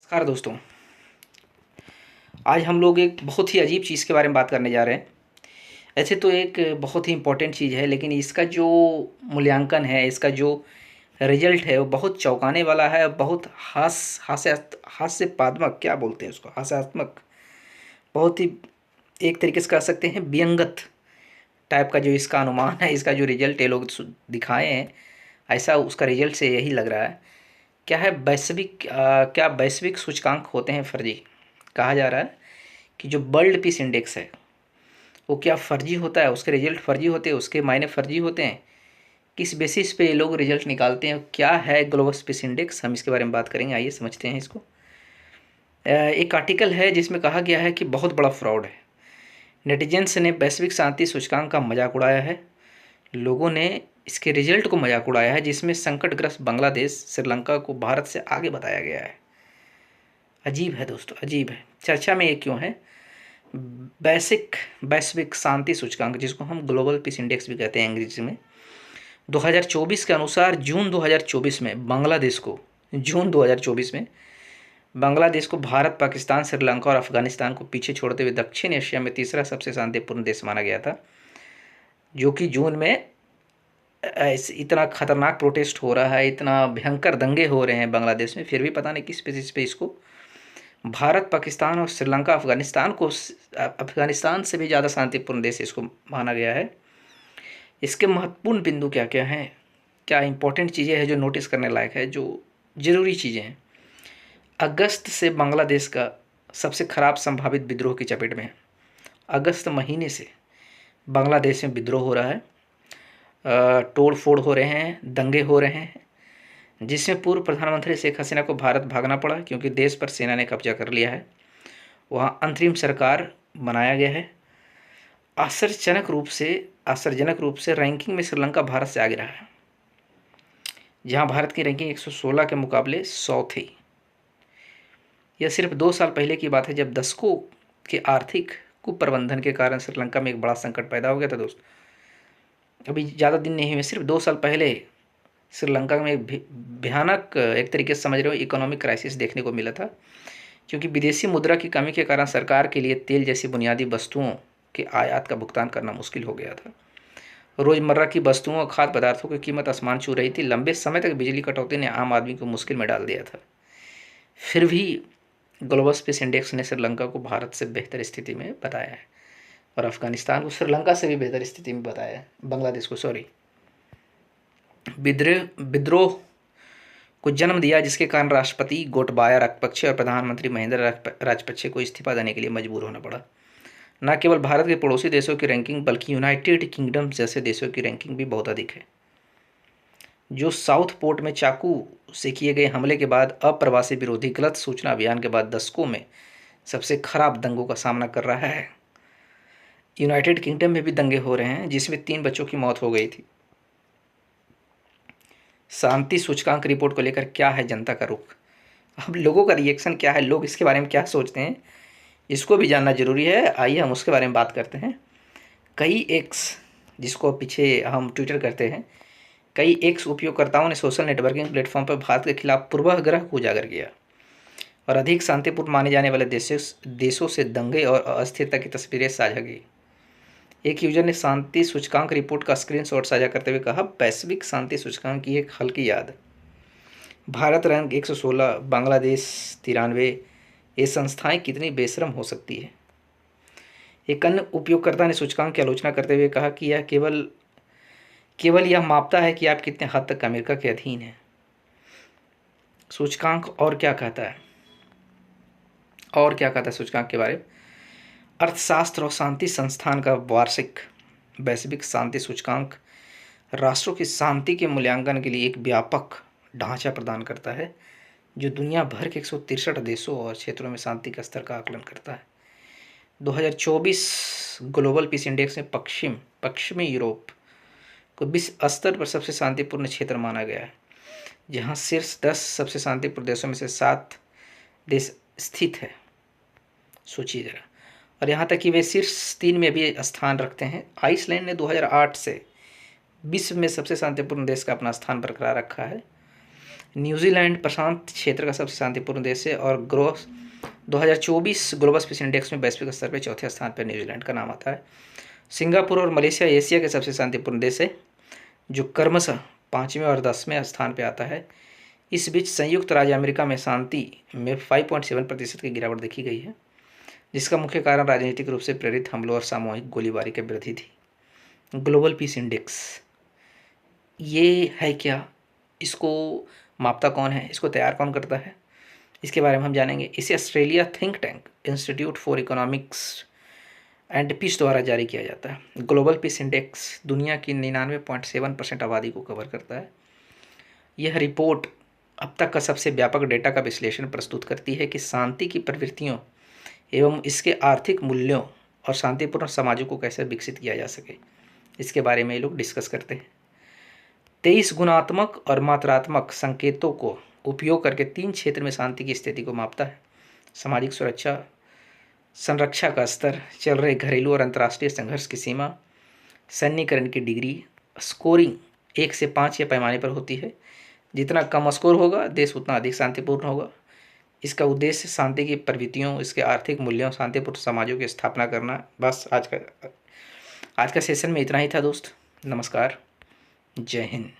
नमस्कार दोस्तों। आज हम लोग एक बहुत ही अजीब चीज़ के बारे में बात करने जा रहे हैं। ऐसे तो एक बहुत ही इम्पोर्टेंट चीज़ है, लेकिन इसका जो मूल्यांकन है, इसका जो रिजल्ट है वो बहुत चौंकाने वाला है। बहुत हास्यास्पद क्या बोलते हैं उसको, हास्यात्मक, बहुत ही एक तरीके से कह सकते हैं व्यंगत टाइप का जो इसका अनुमान है, इसका जो रिजल्ट ये लोग दिखाए हैं, ऐसा उसका रिजल्ट से यही लग रहा है। क्या है क्या वैश्विक सूचकांक होते हैं फर्जी। कहा जा रहा है कि जो वर्ल्ड पीस इंडेक्स है वो क्या फर्जी होता है, उसके रिजल्ट फर्जी होते हैं, उसके मायने फर्जी होते हैं। किस बेसिस पे ये लोग रिजल्ट निकालते हैं, क्या है ग्लोबल पीस इंडेक्स, हम इसके बारे में बात करेंगे। आइए समझते हैं इसको। एक आर्टिकल है जिसमें कहा गया है कि बहुत बड़ा फ्रॉड है। नेटिजन्स ने वैश्विक शांति सूचकांक का मजाक उड़ाया है। लोगों ने इसके रिजल्ट को मजाक उड़ाया है, जिसमें संकटग्रस्त बांग्लादेश, श्रीलंका को भारत से आगे बताया गया है। अजीब है दोस्तों, अजीब है। चर्चा में ये क्यों है? वैश्विक शांति सूचकांक, जिसको हम ग्लोबल पीस इंडेक्स भी कहते हैं अंग्रेजी में, 2024 के अनुसार जून 2024 में बांग्लादेश को भारत, पाकिस्तान, श्रीलंका और अफगानिस्तान को पीछे छोड़ते हुए दक्षिण एशिया में तीसरा सबसे शांतिपूर्ण देश माना गया था। जो कि जून में इतना खतरनाक प्रोटेस्ट हो रहा है, इतना भयंकर दंगे हो रहे हैं बांग्लादेश में, फिर भी पता नहीं किस बेसिस पे इसको भारत, पाकिस्तान और श्रीलंका, अफगानिस्तान से भी ज़्यादा शांतिपूर्ण देश इसको माना गया है। इसके महत्वपूर्ण बिंदु क्या क्या हैं, क्या इंपॉर्टेंट चीज़ें हैं जो नोटिस करने लायक है, जो ज़रूरी चीज़ें हैं। अगस्त से बांग्लादेश का सबसे खराब संभावित विद्रोह की चपेट में है। अगस्त महीने से बांग्लादेश में विद्रोह हो रहा है, तोड़ फोड़ हो रहे हैं, दंगे हो रहे हैं, जिसमें पूर्व प्रधानमंत्री शेख हसीना को भारत भागना पड़ा क्योंकि देश पर सेना ने कब्जा कर लिया है। वहाँ अंतरिम सरकार बनाया गया है। आश्चर्यजनक रूप से रैंकिंग में श्रीलंका भारत से आगे रहा है, जहाँ भारत की रैंकिंग 116 के मुकाबले 100 थी। यह सिर्फ 2 साल पहले की बात है, जब दशकों के आर्थिक कुप्रबंधन के कारण श्रीलंका में एक बड़ा संकट पैदा हो गया था दोस्त। अभी ज़्यादा दिन नहीं हुए, सिर्फ 2 साल पहले श्रीलंका में एक भयानक, एक तरीके से समझ रहे हो, इकोनॉमिक क्राइसिस देखने को मिला था, क्योंकि विदेशी मुद्रा की कमी के कारण सरकार के लिए तेल जैसी बुनियादी वस्तुओं के आयात का भुगतान करना मुश्किल हो गया था। रोज़मर्रा की वस्तुओं और खाद्य पदार्थों की कीमत आसमान छू रही थी। लंबे समय तक बिजली कटौती ने आम आदमी को मुश्किल में डाल दिया था। फिर भी ग्लोबल पीस इंडेक्स ने श्रीलंका को भारत से बेहतर स्थिति में बताया है, और अफगानिस्तान को श्रीलंका से भी बेहतर स्थिति में बताया है, बांग्लादेश को सॉरी। विद्रोह को जन्म दिया, जिसके कारण राष्ट्रपति गोटबाया राजपक्षे और प्रधानमंत्री महिंद्रा राजपक्षे को इस्तीफा देने के लिए मजबूर होना पड़ा। न केवल भारत के पड़ोसी देशों की रैंकिंग, बल्कि यूनाइटेड किंगडम जैसे देशों की रैंकिंग भी बहुत अधिक है, जो साउथ पोर्ट में चाकू से किए गए हमले के बाद, अप्रवासी विरोधी गलत सूचना अभियान के बाद दशकों में सबसे खराब दंगों का सामना कर रहा है। यूनाइटेड किंगडम में भी दंगे हो रहे हैं, जिसमें 3 बच्चों की मौत हो गई थी। शांति सूचकांक रिपोर्ट को लेकर क्या है जनता का रुख, अब लोगों का रिएक्शन क्या है, लोग इसके बारे में क्या सोचते हैं, इसको भी जानना जरूरी है। आइए हम उसके बारे में बात करते हैं। कई एक्स, जिसको पीछे हम ट्विटर करते हैं, कई एक्स उपयोगकर्ताओं ने सोशल नेटवर्किंग प्लेटफॉर्म पर भारत के खिलाफ पूर्वाग्रह को उजागर किया और अधिक शांतिपूर्ण माने जाने वाले देशों से दंगे और अस्थिरता की तस्वीरें साझा की। एक यूजर ने शांति सूचकांक रिपोर्ट का स्क्रीनशॉट साझा करते हुए कहा, वैश्विक शांति सूचकांक की एक हल्की याद, भारत रैंक 116, बांग्लादेश 93। ये संस्थाएं कितनी बेशरम हो सकती है। एक अन्य उपयोगकर्ता ने सूचकांक की आलोचना करते हुए कहा कि यह केवल यह मापता है कि आप कितने हद तक अमेरिका के अधीन हैं। सूचकांक और क्या कहता है सूचकांक के बारे में? अर्थशास्त्र और शांति संस्थान का वार्षिक वैश्विक शांति सूचकांक राष्ट्रों की शांति के मूल्यांकन के लिए एक व्यापक ढांचा प्रदान करता है, जो दुनिया भर के 163 देशों और क्षेत्रों में शांति के स्तर का आकलन करता है। 2024 ग्लोबल पीस इंडेक्स में पश्चिमी यूरोप को विश्व स्तर पर सबसे शांतिपूर्ण क्षेत्र माना गया है, जहां शीर्ष 10 सबसे शांतिपूर्ण देशों में से 7 देश स्थित है। सोचिए जरा। और यहाँ तक कि वे शीर्ष 3 में भी स्थान रखते हैं। आइसलैंड ने 2008 से विश्व में सबसे शांतिपूर्ण देश का अपना स्थान बरकरार रखा है। न्यूजीलैंड प्रशांत क्षेत्र का सबसे शांतिपूर्ण देश है और 2024 ग्लोबल पीस इंडेक्स में वैश्विक स्तर पर चौथे स्थान पर न्यूजीलैंड का नाम आता है। सिंगापुर और मलेशिया एशिया के सबसे शांतिपूर्ण देश है, जो क्रमशः 5वें और 10वें स्थान पर आता है। इस बीच संयुक्त राज्य अमेरिका में शांति में 5.7% की गिरावट देखी गई है, जिसका मुख्य कारण राजनीतिक रूप से प्रेरित हमलों और सामूहिक गोलीबारी के विरोधी थी। ग्लोबल पीस इंडेक्स ये है क्या, इसको मापता कौन है, इसको तैयार कौन करता है, इसके बारे में हम जानेंगे। इसे Australia think tank Institute for Economics and Peace द्वारा जारी किया जाता है। ग्लोबल पीस इंडेक्स दुनिया की 99.7% आबादी को कवर करता है। यह रिपोर्ट अब तक का सबसे व्यापक डेटा का विश्लेषण प्रस्तुत करती है कि शांति की प्रवृत्तियों एवं इसके आर्थिक मूल्यों और शांतिपूर्ण समाजों को कैसे विकसित किया जा सके, इसके बारे में ये लोग डिस्कस करते हैं। 23 गुणात्मक और मात्रात्मक संकेतों को उपयोग करके 3 क्षेत्र में शांति की स्थिति को मापता है। सामाजिक सुरक्षा, संरक्षा का स्तर, चल रहे घरेलू और अंतर्राष्ट्रीय संघर्ष की सीमा, सैन्यीकरण की डिग्री। स्कोरिंग 1 से 5 के पैमाने पर होती है। जितना कम स्कोर होगा देश उतना अधिक शांतिपूर्ण होगा। इसका उद्देश्य शांति की प्रवृत्तियों, इसके आर्थिक मूल्यों, शांतिपूर्ण समाजों की स्थापना करना। बस आज का सेशन में इतना ही था दोस्त। नमस्कार, जय हिंद।